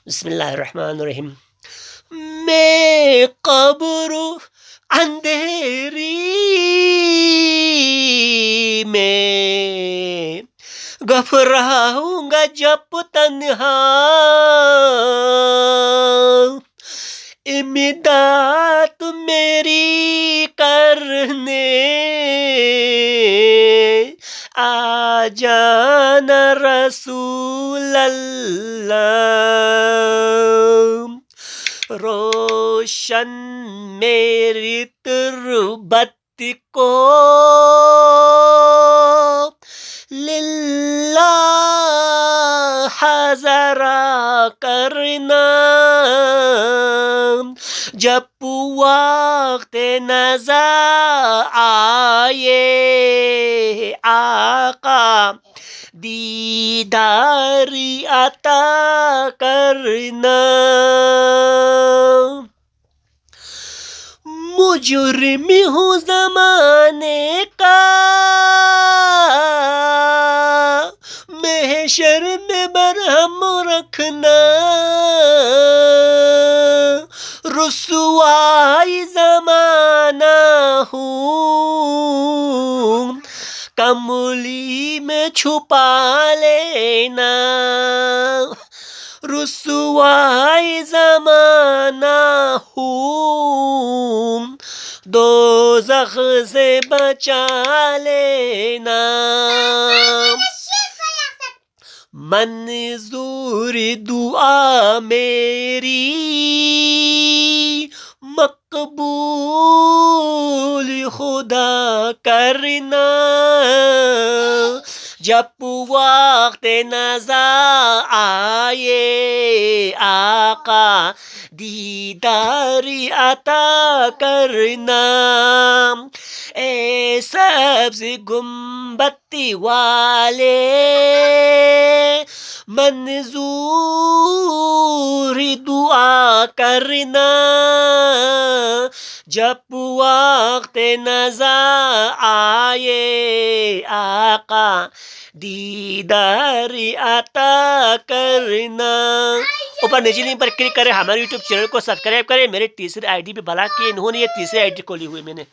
بسم اللہ الرحمن الرحیم. میں قبر اندھیری میں گھبراؤں گا جب تنہا، امداد میری کرنے آ جانا رسول اللہ. روشن میری تربت کو للہ ذرا کرنا، جب وقت نظر آئے آقا دیدار عطا کرنا. مجرم ہوں زمانے کا محشر میں برہم رکھنا، رسوائی زمانہ ہوں کملی میں چھپا لینا، رسوائی زمانہ ہوں دوزخ سے بچا لینا. منظور دعا میری مقبول خدا کرنا، جب وقت نظر آئے آقا دیدار عطا کرنا. اے سبز گنبد والے منظور دعا کرنا، جب وقت نظر آئے آقا دیدار عطا کرنا. اوپر نیچے لنک پر کلک کریں، ہمارے یوٹیوب چینل کو سبسکرائب کریں. میرے تیسرے آئی ڈی پہ بھلا کہ انہوں نے یہ تیسرے آئی ڈی کھولی ہوئی میں نے